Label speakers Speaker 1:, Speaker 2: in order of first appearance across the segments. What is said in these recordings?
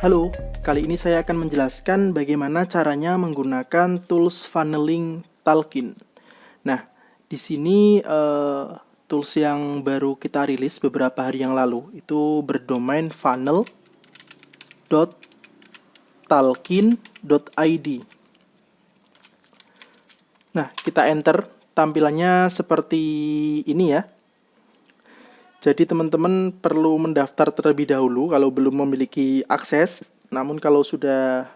Speaker 1: Halo, kali ini saya akan menjelaskan bagaimana caranya menggunakan tools funneling Talkin. Nah, di sini tools yang baru kita rilis beberapa hari yang lalu itu berdomain funnel.talkin.id. Nah, kita enter, tampilannya seperti ini ya. Jadi teman-teman perlu mendaftar terlebih dahulu kalau belum memiliki akses. Namun kalau sudah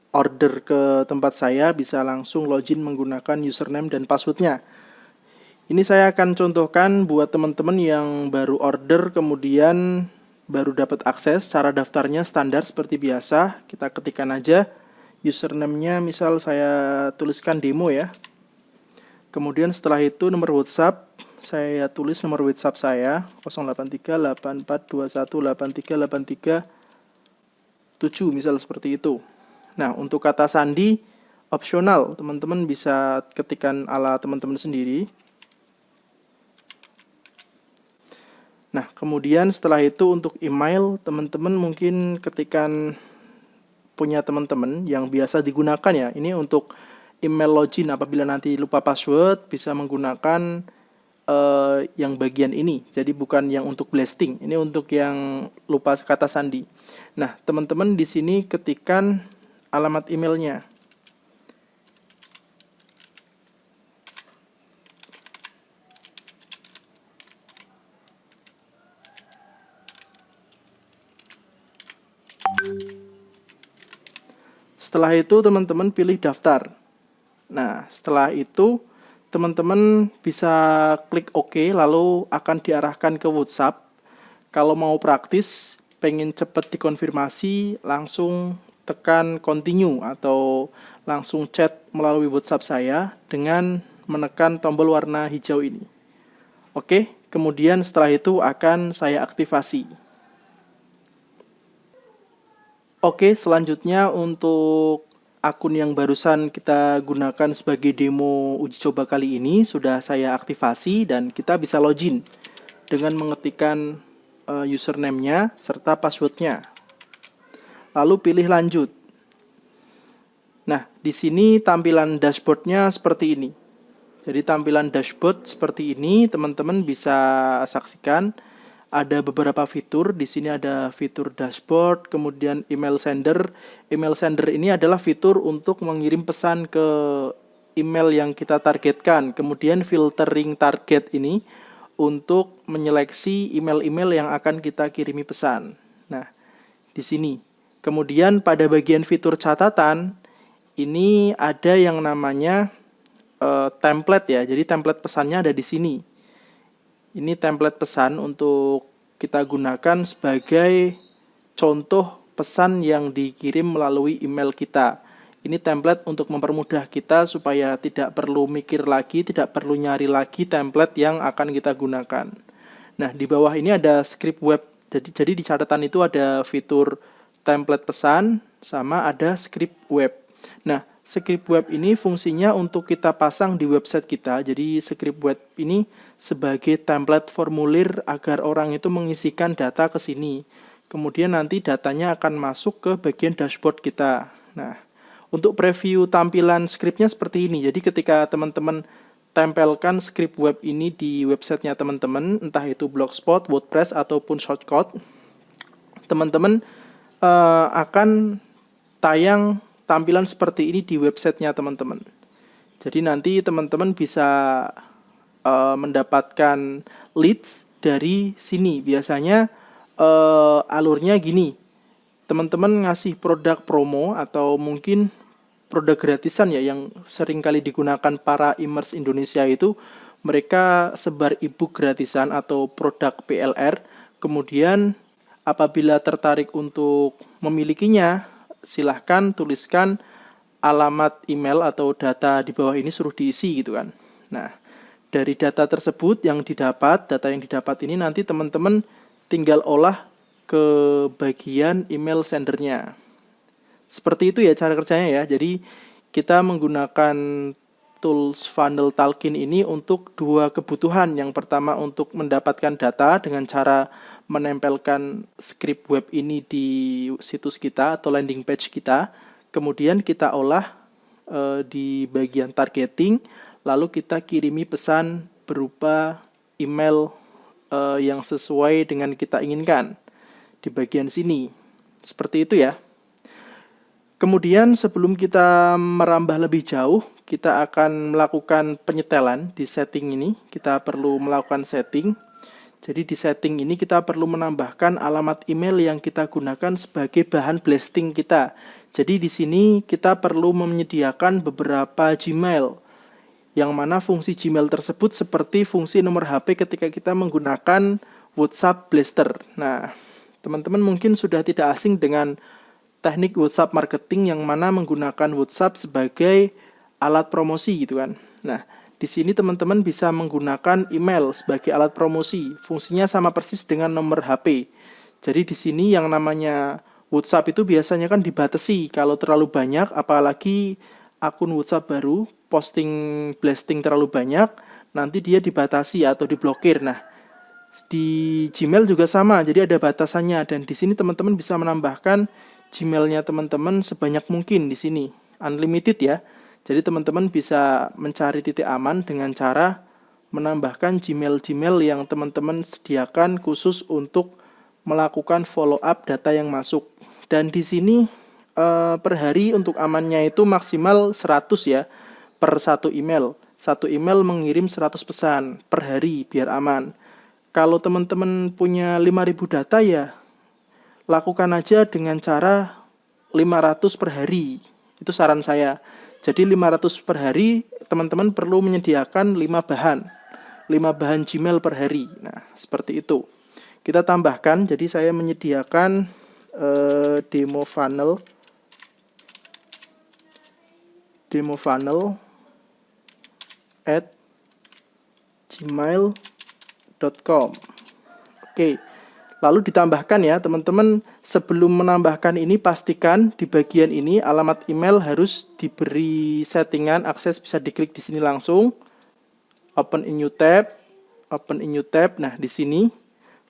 Speaker 1: order ke tempat saya, bisa langsung login menggunakan username dan passwordnya. Ini saya akan contohkan buat teman-teman yang baru order kemudian baru dapat akses. Cara daftarnya standar seperti biasa. Kita ketikkan aja username-nya, misal saya tuliskan demo ya. Kemudian setelah itu nomor WhatsApp, saya tulis nomor WhatsApp saya 08384218383 misal seperti itu. Nah, untuk kata sandi opsional, teman-teman bisa ketikkan ala teman-teman sendiri. Nah, kemudian setelah itu untuk email, teman-teman mungkin ketikkan punya teman-teman yang biasa digunakan ya. Ini untuk email login, apabila nanti lupa password bisa menggunakan yang bagian ini. Jadi bukan yang untuk blasting, ini untuk yang lupa kata sandi. Nah, teman-teman di sini ketikkan alamat emailnya. Setelah itu teman-teman pilih daftar. Nah, setelah itu teman-teman bisa klik OK, lalu akan diarahkan ke WhatsApp. Kalau mau praktis, pengen cepat dikonfirmasi, langsung tekan continue atau langsung chat melalui WhatsApp saya dengan menekan tombol warna hijau ini. Oke, kemudian setelah itu akan saya aktifasi. Oke, selanjutnya untuk akun yang barusan kita gunakan sebagai demo uji coba kali ini sudah saya aktifasi dan kita bisa login dengan mengetikkan username-nya serta password-nya. Lalu pilih lanjut. Nah, di sini tampilan dashboard-nya seperti ini. Jadi tampilan dashboard seperti ini, teman-teman bisa saksikan. Ada beberapa fitur, di sini ada fitur dashboard, kemudian email sender. Email sender ini adalah fitur untuk mengirim pesan ke email yang kita targetkan. Kemudian filtering target ini untuk menyeleksi email-email yang akan kita kirimi pesan. Nah, di sini. Kemudian pada bagian fitur catatan, ini ada yang namanya template ya. Jadi template pesannya ada di sini. Ini template pesan untuk kita gunakan sebagai contoh pesan yang dikirim melalui email kita. Ini template untuk mempermudah kita supaya tidak perlu mikir lagi, tidak perlu nyari lagi template yang akan kita gunakan. Nah, di bawah ini ada script web. Jadi di catatan itu ada fitur template pesan sama ada script web. Nah, script web ini fungsinya untuk kita pasang di website kita. Jadi script web ini sebagai template formulir agar orang itu mengisikan data ke sini. Kemudian nanti datanya akan masuk ke bagian dashboard kita. Nah, untuk preview tampilan scriptnya seperti ini. Jadi ketika teman-teman tempelkan script web ini di websitenya teman-teman, entah itu Blogspot, WordPress, ataupun Shortcode, teman-teman akan tayang tampilan seperti ini di websitenya teman-teman. Jadi nanti teman-teman bisa mendapatkan leads dari sini. Biasanya alurnya gini. Teman-teman ngasih produk promo atau mungkin produk gratisan ya yang sering kali digunakan para e-commerce Indonesia itu, mereka sebar ebook gratisan atau produk PLR. Kemudian apabila tertarik untuk memilikinya, silahkan tuliskan alamat email atau data di bawah ini, suruh diisi gitu kan. Nah, dari data tersebut yang didapat, data yang didapat ini nanti teman-teman tinggal olah ke bagian email sendernya. Seperti itu ya cara kerjanya ya. Jadi kita menggunakan tools funnel Talkin ini untuk dua kebutuhan. Yang pertama untuk mendapatkan data dengan cara menempelkan script web ini di situs kita atau landing page kita. Kemudian kita olah di bagian targeting, lalu kita kirimi pesan berupa email yang sesuai dengan kita inginkan di bagian sini. Seperti itu ya. Kemudian sebelum kita merambah lebih jauh, kita akan melakukan penyetelan di setting ini. Kita perlu melakukan setting. Jadi di setting ini kita perlu menambahkan alamat email yang kita gunakan sebagai bahan blasting kita. Jadi di sini kita perlu menyediakan beberapa Gmail, yang mana fungsi Gmail tersebut seperti fungsi nomor HP ketika kita menggunakan WhatsApp Blaster. Nah, teman-teman mungkin sudah tidak asing dengan teknik WhatsApp marketing yang mana menggunakan WhatsApp sebagai alat promosi gitu kan. Nah, di sini teman-teman bisa menggunakan email sebagai alat promosi. Fungsinya sama persis dengan nomor HP. Jadi di sini yang namanya WhatsApp itu biasanya kan dibatasi kalau terlalu banyak, apalagi akun WhatsApp baru posting blasting terlalu banyak, nanti dia dibatasi atau diblokir. Nah, di Gmail juga sama, jadi ada batasannya, dan di sini teman-teman bisa menambahkan Gmail-nya teman-teman sebanyak mungkin di sini, unlimited ya. Jadi teman-teman bisa mencari titik aman dengan cara menambahkan Gmail yang teman-teman sediakan khusus untuk melakukan follow up data yang masuk. Dan di sini per hari untuk amannya itu maksimal 100 ya per satu email. Satu email mengirim 100 pesan per hari biar aman. Kalau teman-teman punya 5.000 data ya lakukan aja dengan cara 500 per hari. Itu saran saya. Jadi 500 per hari, teman-teman perlu menyediakan 5 bahan. 5 bahan Gmail per hari. Nah, seperti itu. Kita tambahkan, jadi saya menyediakan demo funnel at gmail.com. Oke. Lalu ditambahkan ya teman-teman, sebelum menambahkan ini pastikan di bagian ini alamat email harus diberi settingan akses, bisa diklik di sini langsung. Open in new tab. Nah, di sini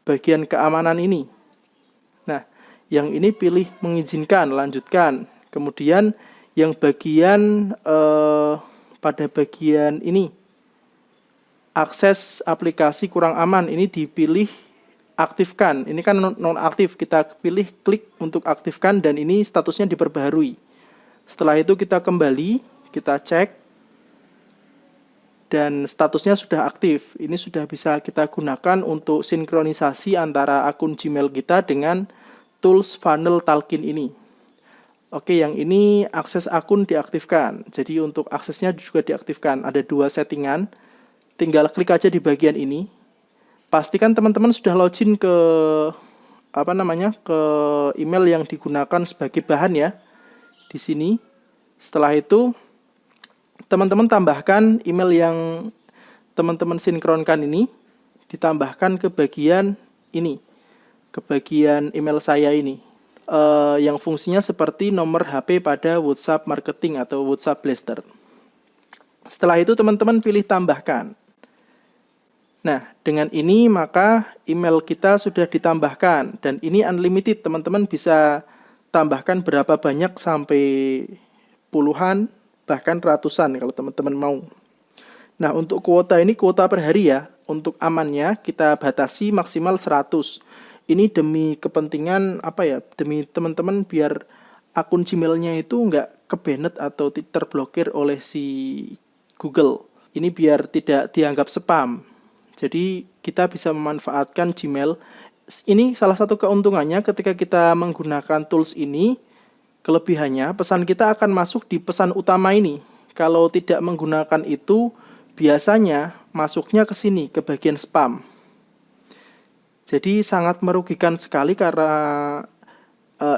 Speaker 1: bagian keamanan ini. Nah, yang ini pilih mengizinkan, lanjutkan. Kemudian yang bagian pada bagian ini akses aplikasi kurang aman ini dipilih aktifkan. Ini kan non-aktif, kita pilih klik untuk aktifkan dan ini statusnya diperbaharui. Setelah itu kita kembali, kita cek dan statusnya sudah aktif. Ini sudah bisa kita gunakan untuk sinkronisasi antara akun Gmail kita dengan tools funnel Talkin ini. Oke, yang ini akses akun diaktifkan. Jadi untuk aksesnya juga diaktifkan. Ada 2 settingan. Tinggal klik aja di bagian ini. Pastikan teman-teman sudah login ke ke email yang digunakan sebagai bahan ya. Di sini. Setelah itu teman-teman tambahkan email yang teman-teman sinkronkan ini, ditambahkan ke bagian ini. Ke bagian email saya ini. Yang fungsinya seperti nomor HP pada WhatsApp marketing atau WhatsApp Blaster. Setelah itu teman-teman pilih tambahkan. Nah, dengan ini maka email kita sudah ditambahkan dan ini unlimited, teman-teman bisa tambahkan berapa banyak sampai puluhan bahkan ratusan kalau teman-teman mau. Nah, untuk kuota ini kuota per hari ya. Untuk amannya kita batasi maksimal 100. Ini demi kepentingan demi teman-teman biar akun Gmail-nya itu nggak kebanet atau terblokir oleh si Google. Ini biar tidak dianggap spam. Jadi kita bisa memanfaatkan Gmail. Ini salah satu keuntungannya ketika kita menggunakan tools ini. Kelebihannya pesan kita akan masuk di pesan utama ini. Kalau tidak menggunakan itu biasanya masuknya ke sini, ke bagian spam. Jadi sangat merugikan sekali karena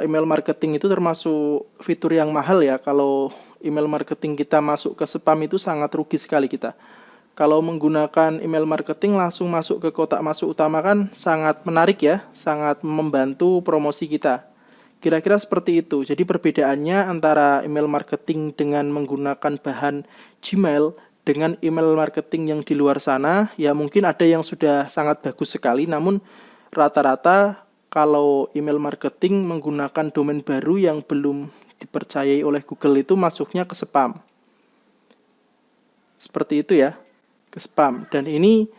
Speaker 1: email marketing itu termasuk fitur yang mahal ya. Kalau email marketing kita masuk ke spam itu sangat rugi sekali kita. Kalau menggunakan email marketing langsung masuk ke kotak masuk utama kan sangat menarik ya, sangat membantu promosi kita. Kira-kira seperti itu. Jadi perbedaannya antara email marketing dengan menggunakan bahan Gmail dengan email marketing yang di luar sana, ya mungkin ada yang sudah sangat bagus sekali, namun rata-rata kalau email marketing menggunakan domain baru yang belum dipercayai oleh Google itu masuknya ke spam. Seperti itu ya, ke spam. Dan ini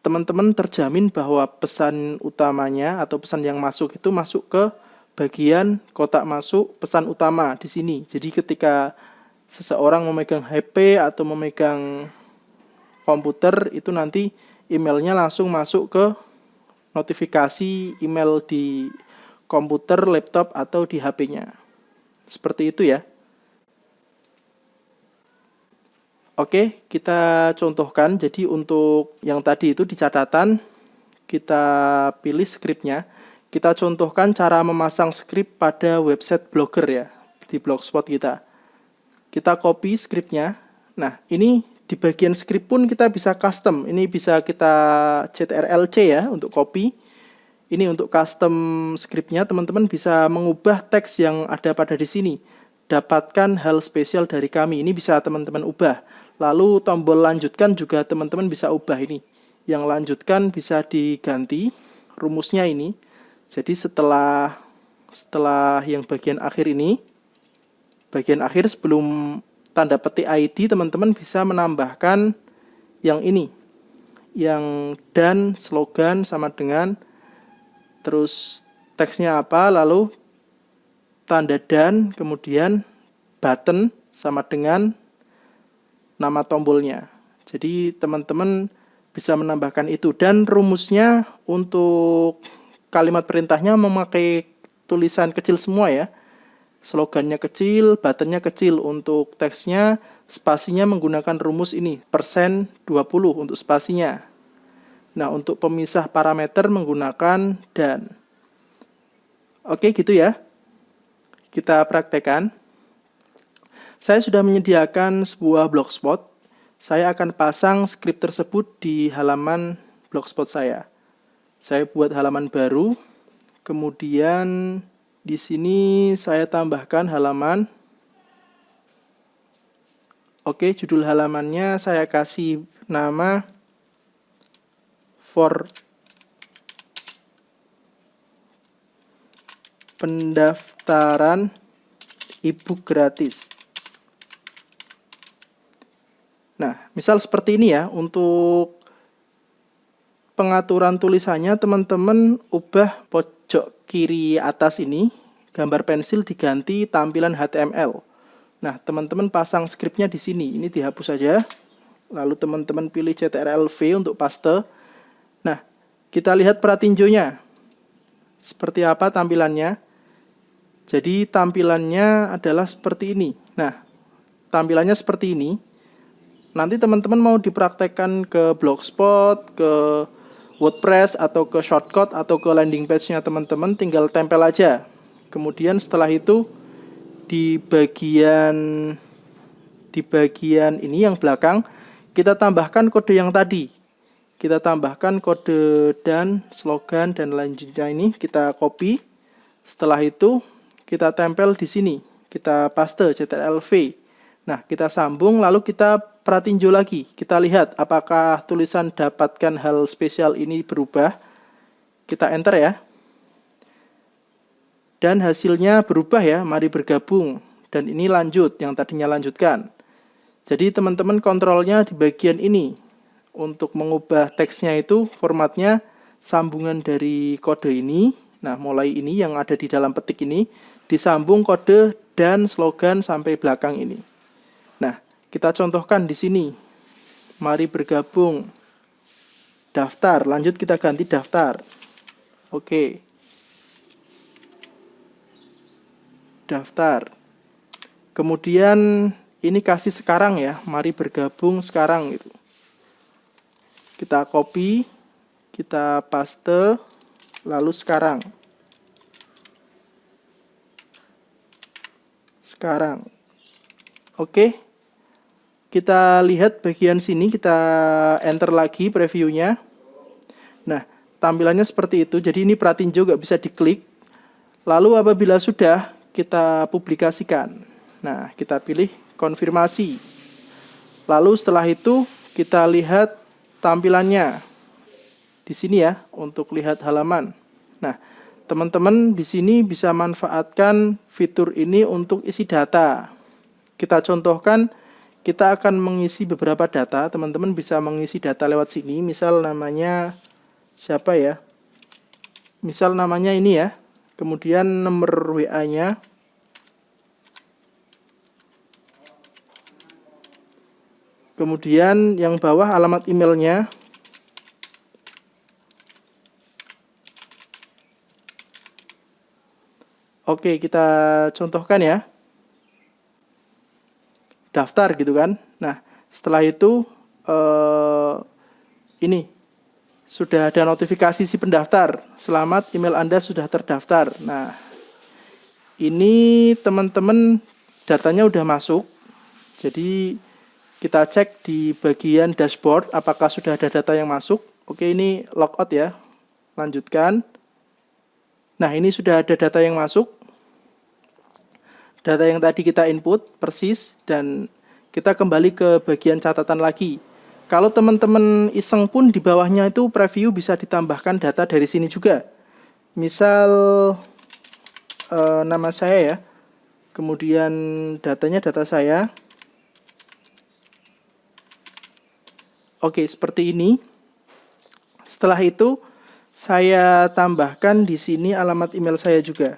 Speaker 1: teman-teman terjamin bahwa pesan utamanya atau pesan yang masuk itu masuk ke bagian kotak masuk pesan utama di sini. Jadi ketika seseorang memegang HP atau memegang komputer, itu nanti emailnya langsung masuk ke notifikasi email di komputer, laptop, atau di HP-nya. Seperti itu ya. Oke, kita contohkan. Jadi untuk yang tadi itu di catatan, kita pilih skripnya. Kita contohkan cara memasang skrip pada website Blogger ya, di Blogspot kita. Kita copy skripnya. Nah, ini di bagian skrip pun kita bisa custom. Ini bisa kita Ctrl+C ya untuk copy. Ini untuk custom skripnya, teman-teman bisa mengubah teks yang ada pada di sini. Dapatkan hal spesial dari kami. Ini bisa teman-teman ubah. Lalu tombol lanjutkan juga teman-teman bisa ubah ini. Yang lanjutkan bisa diganti rumusnya ini. Jadi setelah yang bagian akhir ini, bagian akhir sebelum tanda petik ID, teman-teman bisa menambahkan yang ini. Yang dan slogan sama dengan, terus teksnya apa, lalu tanda dan, kemudian button sama dengan nama tombolnya. Jadi teman-teman bisa menambahkan itu. Dan rumusnya untuk kalimat perintahnya memakai tulisan kecil semua ya. Slogannya kecil, buttonnya kecil. Untuk teksnya, spasinya menggunakan rumus ini, %20 untuk spasinya. Nah, untuk pemisah parameter menggunakan dan. Oke, gitu ya. Kita praktekkan. Saya sudah menyediakan sebuah blogspot. Saya akan pasang skrip tersebut di halaman blogspot saya. Saya buat halaman baru. Kemudian di sini saya tambahkan halaman. Oke, judul halamannya saya kasih nama for pendaftaran ebook gratis. Nah, misal seperti ini ya, untuk pengaturan tulisannya teman-teman ubah pojok kiri atas ini, gambar pensil diganti tampilan HTML. Nah, teman-teman pasang skripnya di sini, ini dihapus saja. Lalu teman-teman pilih Ctrl+V untuk paste. Nah, kita lihat pratinjonya. Seperti apa tampilannya? Jadi tampilannya adalah seperti ini. Nah, tampilannya seperti ini. Nanti teman-teman mau dipraktekkan ke Blogspot, ke WordPress, atau ke Shortcut, atau ke landing page-nya teman-teman, tinggal tempel aja. Kemudian setelah itu di bagian ini yang belakang, kita tambahkan kode yang tadi. Kita tambahkan kode dan slogan dan lanjutnya ini kita copy. Setelah itu kita tempel di sini. Kita paste Ctrl+V. Nah, kita sambung lalu kita pratinjo lagi. Kita lihat apakah tulisan dapatkan hal spesial ini berubah. Kita enter ya. Dan hasilnya berubah ya, mari bergabung. Dan ini lanjut, yang tadinya lanjutkan. Jadi teman-teman kontrolnya di bagian ini. Untuk mengubah teksnya itu formatnya sambungan dari kode ini. Nah, mulai ini yang ada di dalam petik ini. Disambung kode dan slogan sampai belakang ini. Nah, kita contohkan di sini. Mari bergabung. Daftar, lanjut kita ganti daftar. Oke. Daftar. Kemudian ini kasih sekarang ya, mari bergabung sekarang gitu. Kita copy, kita paste, lalu sekarang. Sekarang. Oke. Kita lihat bagian sini, kita enter lagi previewnya. Nah, tampilannya seperti itu. Jadi ini pratinjo nggak bisa diklik. Lalu apabila sudah, kita publikasikan. Nah, kita pilih konfirmasi. Lalu setelah itu kita lihat tampilannya. Di sini ya, untuk lihat halaman. Nah, teman-teman di sini bisa manfaatkan fitur ini untuk isi data. Kita contohkan, kita akan mengisi beberapa data. Teman-teman bisa mengisi data lewat sini. Misal namanya siapa ya? Misal namanya ini ya. Kemudian nomor WA-nya. Kemudian yang bawah alamat emailnya. Oke, kita contohkan ya. Daftar gitu kan. Nah, setelah itu ini sudah ada notifikasi si pendaftar. Selamat, email Anda sudah terdaftar. Nah, ini teman-teman datanya udah masuk. Jadi kita cek di bagian dashboard apakah sudah ada data yang masuk. Oke, ini logout ya. Lanjutkan. Nah, ini sudah ada data yang masuk. Data yang tadi kita input persis, dan kita kembali ke bagian catatan lagi. Kalau teman-teman iseng pun di bawahnya itu preview bisa ditambahkan data dari sini juga. Misal nama saya ya, kemudian datanya data saya. Oke, seperti ini. Setelah itu saya tambahkan di sini alamat email saya juga.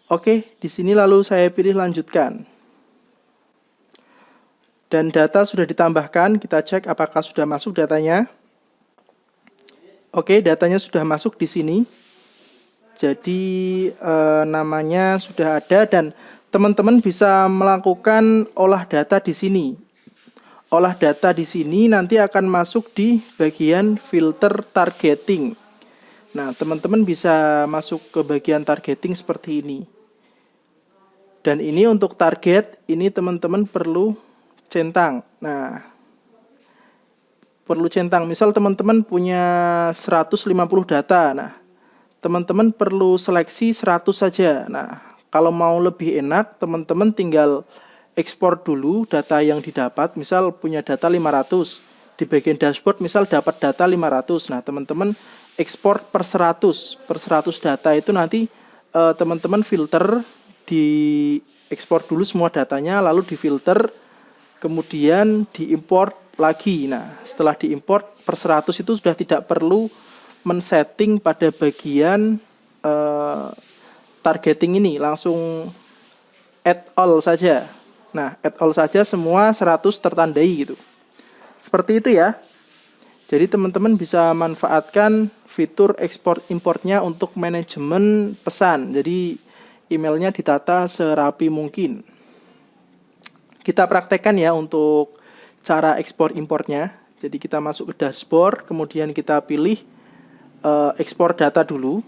Speaker 1: Oke, di sini lalu saya pilih lanjutkan. Dan data sudah ditambahkan, kita cek apakah sudah masuk datanya. Oke, datanya sudah masuk di sini. Jadi namanya sudah ada dan teman-teman bisa melakukan olah data di sini. Olah data di sini nanti akan masuk di bagian filter targeting. Nah, teman-teman bisa masuk ke bagian targeting seperti ini. Dan ini untuk target, ini teman-teman perlu centang. Nah, perlu centang. Misal teman-teman punya 150 data. Nah, teman-teman perlu seleksi 100 saja. Nah, kalau mau lebih enak, teman-teman tinggal ekspor dulu data yang didapat. Misal punya data 500. Di bagian dashboard misal dapat data 500. Nah, teman-teman ekspor per 100. Per 100 data itu nanti teman-teman filter, di ekspor dulu semua datanya, lalu difilter, kemudian diimport lagi. Nah, setelah diimport per 100 itu sudah tidak perlu men-setting pada bagian targeting ini, langsung add all saja. Nah, add all saja, semua 100 tertandai gitu. Seperti itu ya. Jadi teman-teman bisa manfaatkan fitur ekspor importnya untuk manajemen pesan. Jadi emailnya ditata serapi mungkin. Kita praktekkan ya untuk cara ekspor importnya. Jadi kita masuk ke dashboard, kemudian kita pilih ekspor data dulu.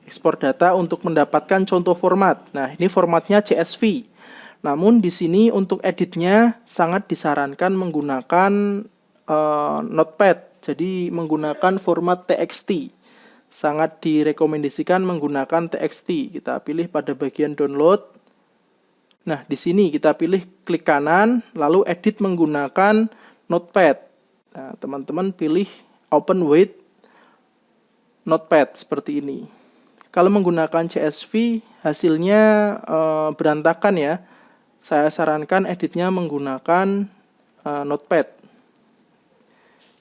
Speaker 1: Ekspor data untuk mendapatkan contoh format. Nah, ini formatnya CSV. Namun di sini untuk editnya sangat disarankan menggunakan Notepad. Jadi menggunakan format TXT. Sangat direkomendasikan menggunakan TXT. Kita pilih pada bagian download. Nah, di sini kita pilih klik kanan, lalu edit menggunakan Notepad. Nah, teman-teman pilih open with Notepad seperti ini. Kalau menggunakan CSV, hasilnya berantakan ya. Saya sarankan editnya menggunakan Notepad.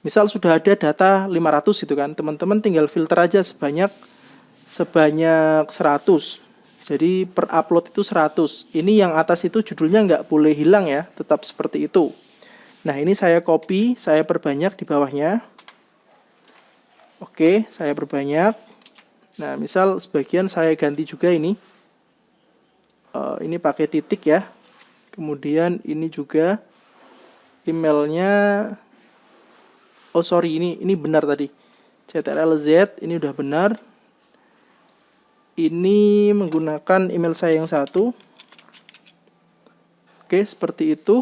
Speaker 1: Misal sudah ada data 500 gitu kan, teman-teman tinggal filter aja sebanyak 100. Jadi per upload itu 100. Ini yang atas itu judulnya nggak boleh hilang ya, tetap seperti itu. Nah, ini saya copy, saya perbanyak di bawahnya. Oke, saya perbanyak. Nah, misal sebagian saya ganti juga ini. Ini pakai titik ya. Kemudian ini juga emailnya. Oh sorry, ini benar tadi. CTRL-Z, ini udah benar. Ini menggunakan email saya yang satu. Oke, seperti itu.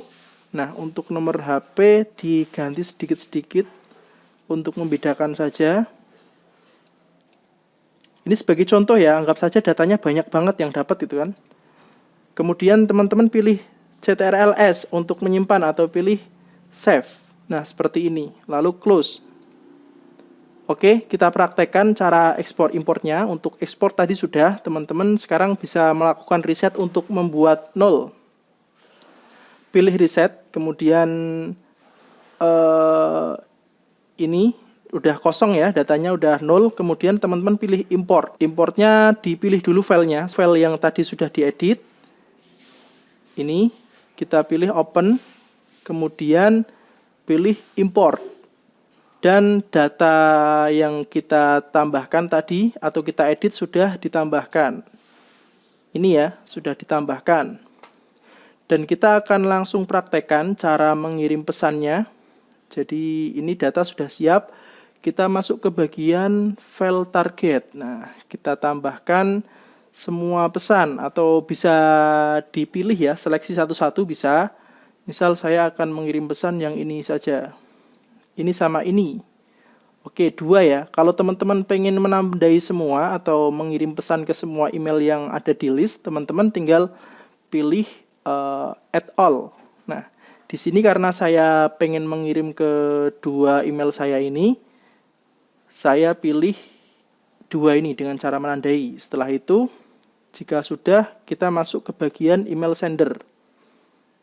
Speaker 1: Nah, untuk nomor HP diganti sedikit-sedikit. untuk membedakan saja. Ini sebagai contoh ya, anggap saja datanya banyak banget yang dapat itu kan. Kemudian teman-teman pilih CTRL-S untuk menyimpan atau pilih save. Nah, seperti ini. Lalu close. Oke, kita praktekkan cara ekspor importnya. Untuk ekspor tadi sudah, teman-teman sekarang bisa melakukan reset untuk membuat 0. Pilih reset, kemudian ini udah kosong ya, datanya udah 0. Kemudian teman-teman pilih import. Importnya dipilih dulu filenya, file yang tadi sudah diedit. Ini kita pilih open, kemudian pilih import. Dan data yang kita tambahkan tadi atau kita edit sudah ditambahkan. Ini ya, sudah ditambahkan. Dan kita akan langsung praktekkan cara mengirim pesannya. Jadi ini data sudah siap. Kita masuk ke bagian file target. Nah, kita tambahkan semua pesan atau bisa dipilih ya, seleksi satu-satu bisa. Misal saya akan mengirim pesan yang ini saja. Ini sama ini. Oke, 2 ya. Kalau teman-teman pengen menandai semua atau mengirim pesan ke semua email yang ada di list, teman-teman tinggal pilih add all. Nah, di sini karena saya pengen mengirim ke 2 email saya ini, saya pilih 2 ini dengan cara menandai. Setelah itu, jika sudah, kita masuk ke bagian email sender.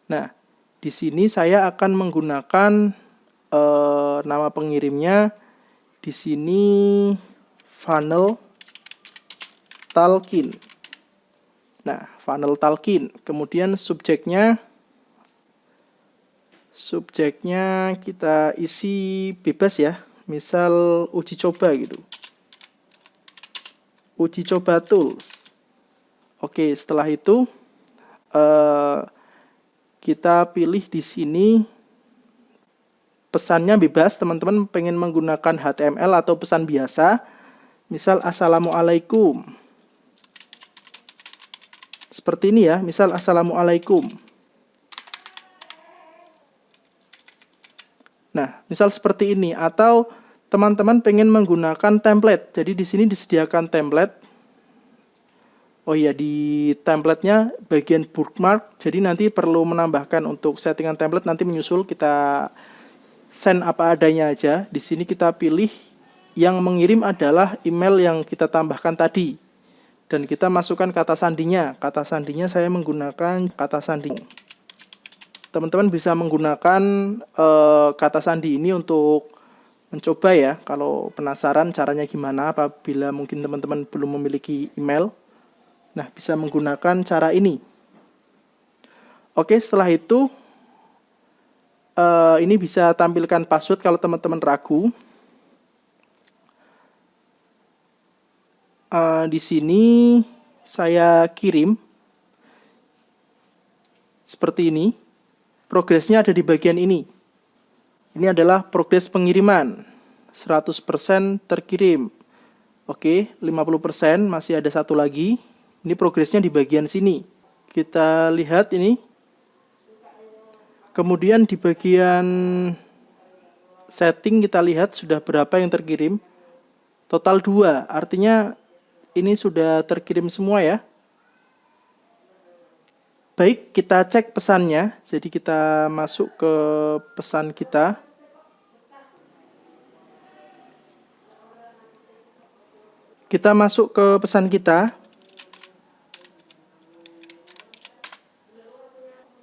Speaker 1: Nah, di sini saya akan menggunakan nama pengirimnya di sini funnel talkin. Nah, funnel talkin. Kemudian subjeknya kita isi bebas ya. Misal uji coba gitu. Uji coba tools. Oke, setelah itu kita pilih di sini pesannya bebas, teman-teman pengen menggunakan HTML atau pesan biasa, misal Assalamualaikum. Seperti ini ya, misal Assalamualaikum. Nah, misal seperti ini, atau teman-teman pengen menggunakan template. Jadi di sini disediakan template. Oh iya, di templatenya bagian bookmark, jadi nanti perlu menambahkan untuk settingan template, nanti menyusul kita send apa adanya aja. Di sini kita pilih yang mengirim adalah email yang kita tambahkan tadi. Dan kita masukkan kata sandinya. Kata sandinya saya menggunakan kata sandi. Teman-teman bisa menggunakan kata sandi ini untuk mencoba ya. Kalau penasaran caranya gimana apabila mungkin teman-teman belum memiliki email. Nah, bisa menggunakan cara ini. Oke, setelah itu ini bisa tampilkan password kalau teman-teman ragu. Di sini saya kirim seperti ini. Progresnya ada di bagian ini. Ini adalah progres pengiriman. 100% terkirim. Oke, 50% masih ada satu lagi. Ini progresnya di bagian sini. Kita lihat ini. Kemudian di bagian setting kita lihat sudah berapa yang terkirim. Total 2, artinya ini sudah terkirim semua ya. Baik, kita cek pesannya. Jadi kita masuk ke pesan kita. Kita masuk ke pesan kita.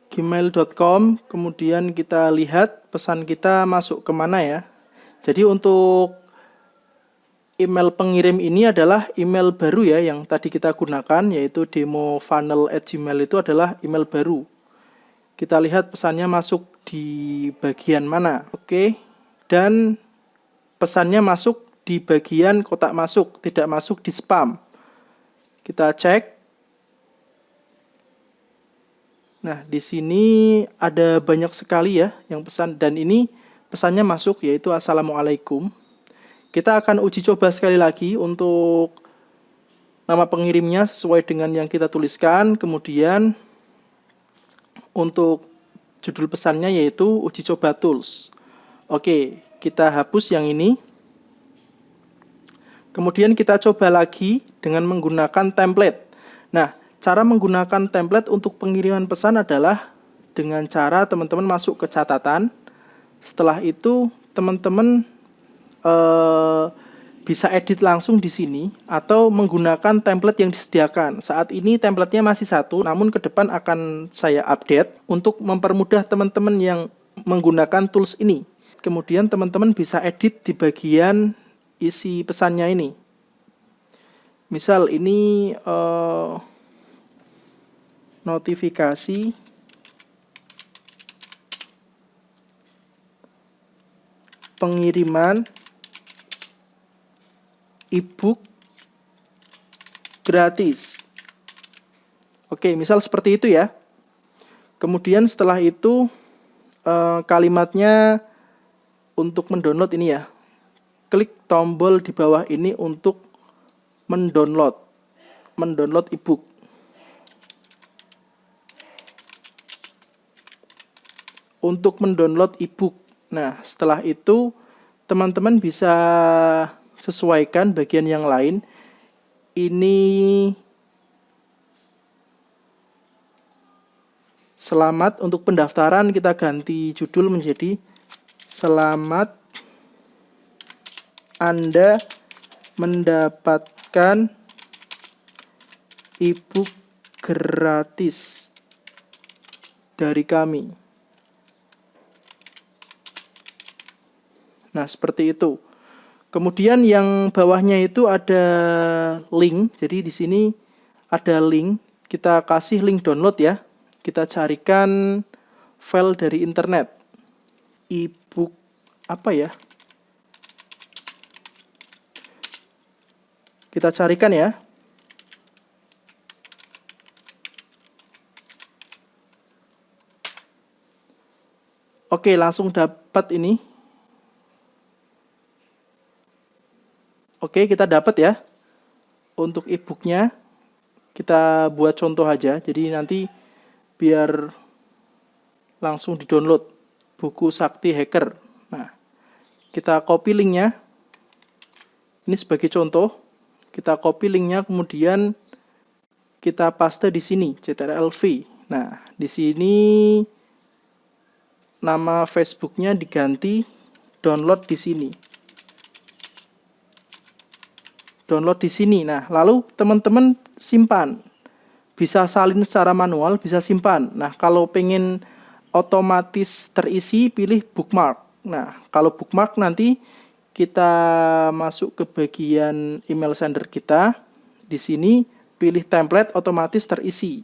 Speaker 1: gmail.com, kemudian kita lihat pesan kita masuk kemana ya. Jadi untuk email pengirim ini adalah email baru ya yang tadi kita gunakan, yaitu demofunnel@gmail itu adalah email baru. Kita lihat pesannya masuk di bagian mana. Oke, dan pesannya masuk di bagian kotak masuk, tidak masuk di spam. Kita cek. Nah, di sini ada banyak sekali ya yang pesan, dan ini pesannya masuk yaitu Assalamualaikum. Kita akan uji coba sekali lagi untuk nama pengirimnya sesuai dengan yang kita tuliskan. Kemudian untuk judul pesannya yaitu uji coba tools. Oke, Kita hapus yang ini. Kemudian kita coba lagi dengan menggunakan template. Nah, cara menggunakan template untuk pengiriman pesan adalah dengan cara teman-teman masuk ke catatan. Setelah itu teman-teman bisa edit langsung di sini atau menggunakan template yang disediakan. Saat ini templatenya masih satu, namun ke depan akan saya update untuk mempermudah teman-teman yang menggunakan tools ini. Kemudian teman-teman bisa edit di bagian isi pesannya ini. Misal ini notifikasi pengiriman e-book gratis. Oke, misal seperti itu ya. Kemudian setelah itu kalimatnya untuk mendownload ini ya. Klik tombol di bawah ini untuk mendownload e-book. Untuk mendownload e-book. Nah, setelah itu teman-teman bisa sesuaikan bagian yang lain. Ini selamat untuk pendaftaran, kita ganti judul menjadi selamat Anda mendapatkan e-book gratis dari kami. Nah, seperti itu. Kemudian yang bawahnya itu ada link. Jadi di sini ada link. Kita kasih link download ya. Kita carikan file dari internet. E-book apa ya? Kita carikan ya. Oke, langsung dapat ini. Oke, kita dapat ya. Untuk e-booknya kita buat contoh aja. Jadi nanti biar langsung di-download buku Sakti Hacker. Nah, kita copy linknya. Ini sebagai contoh. Kita copy linknya, kemudian kita paste di sini, ctrl-v. Nah, di sini nama Facebooknya diganti download di sini. Download di sini. Nah, lalu teman-teman simpan. Bisa salin secara manual, bisa simpan. Nah, kalau pengen otomatis terisi, pilih bookmark. Nah, kalau bookmark nanti kita masuk ke bagian email sender kita. Di sini pilih template otomatis terisi.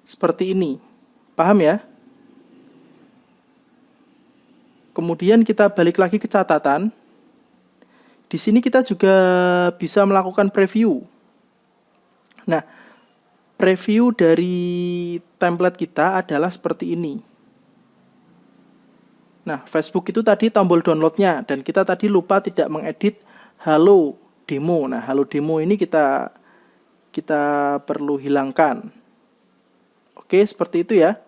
Speaker 1: Seperti ini. Paham ya? Kemudian kita balik lagi ke catatan. Di sini kita juga bisa melakukan preview. Nah, preview dari template kita adalah seperti ini. Nah, Facebook itu tadi tombol downloadnya, dan kita tadi lupa tidak mengedit halo demo. Nah, halo demo ini kita perlu hilangkan. Oke, seperti itu ya.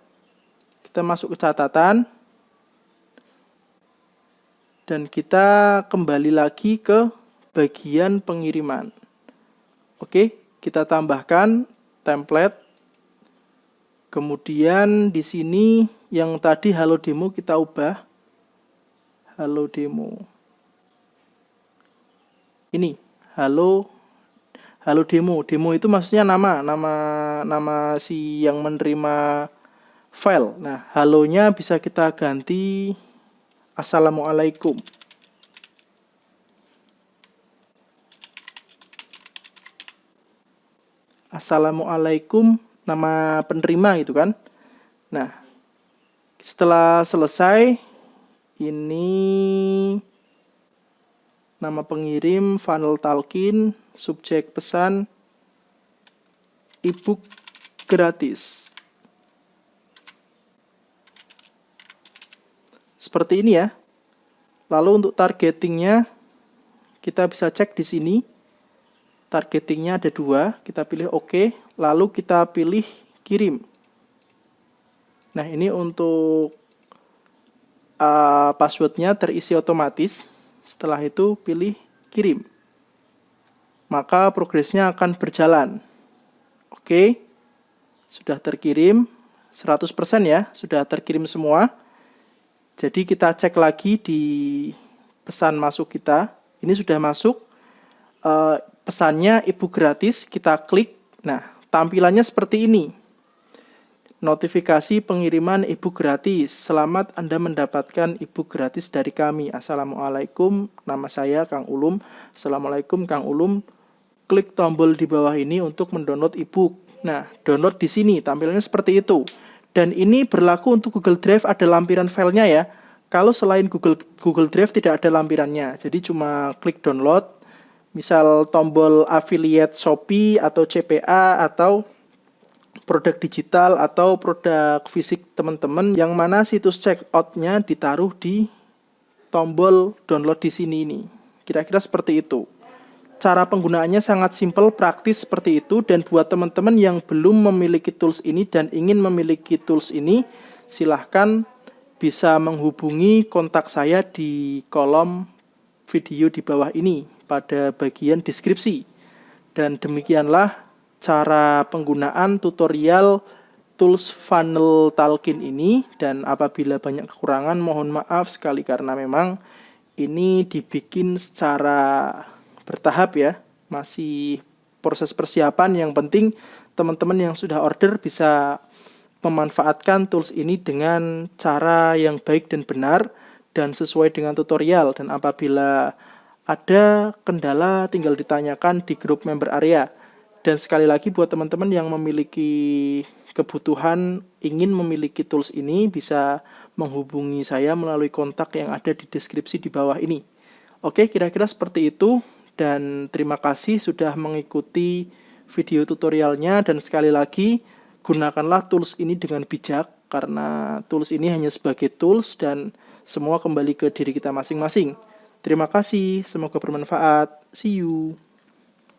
Speaker 1: Kita masuk ke catatan. Dan kita kembali lagi ke bagian pengiriman. Oke, kita tambahkan template. Kemudian di sini yang tadi halo demo kita ubah. Halo demo. Ini, halo demo. Demo itu maksudnya nama si yang menerima file. Nah, halonya bisa kita ganti Assalamualaikum. Assalamualaikum, nama penerima gitu kan. Nah, setelah selesai, ini nama pengirim, funnel talkin, subjek pesan, e-book gratis. Seperti ini ya. Lalu untuk targetingnya, kita bisa cek di sini. Targetingnya ada 2, kita pilih OK, lalu kita pilih kirim. Nah, ini untuk passwordnya terisi otomatis. Setelah itu pilih kirim. Maka progresnya akan berjalan. Oke, sudah terkirim 100% ya, sudah terkirim semua. Jadi kita cek lagi di pesan masuk kita. Ini sudah masuk. Pesannya e-book gratis, kita klik. Nah, tampilannya seperti ini. Notifikasi pengiriman e-book gratis. Selamat Anda mendapatkan e-book gratis dari kami. Assalamualaikum, nama saya Kang Ulum. Assalamualaikum Kang Ulum. Klik tombol di bawah ini untuk mendownload e-book. Nah, download di sini, tampilannya seperti itu. Dan ini berlaku untuk Google Drive, ada lampiran filenya ya. Kalau selain Google Drive tidak ada lampirannya. Jadi cuma klik download. Misal tombol affiliate Shopee atau CPA atau produk digital atau produk fisik teman-teman, yang mana situs checkout-nya ditaruh di tombol download di sini ini. Kira-kira seperti itu. Cara penggunaannya sangat simpel, praktis seperti itu. Dan buat teman-teman yang belum memiliki tools ini dan ingin memiliki tools ini, silahkan bisa menghubungi kontak saya di kolom video di bawah ini pada bagian deskripsi. Dan demikianlah cara penggunaan tutorial tools Funnel Talkin ini. Dan apabila banyak kekurangan, mohon maaf sekali karena memang ini dibikin secara bertahap ya. Masih proses persiapan. Yang penting teman-teman yang sudah order bisa memanfaatkan tools ini dengan cara yang baik dan benar dan sesuai dengan tutorial. Dan apabila ada kendala tinggal ditanyakan di grup member area. Dan sekali lagi buat teman-teman yang memiliki kebutuhan ingin memiliki tools ini, bisa menghubungi saya melalui kontak yang ada di deskripsi di bawah ini. Oke, kira-kira seperti itu. Dan terima kasih sudah mengikuti video tutorialnya. Dan sekali lagi, gunakanlah tools ini dengan bijak, karena tools ini hanya sebagai tools dan semua kembali ke diri kita masing-masing. Terima kasih, semoga bermanfaat. See you.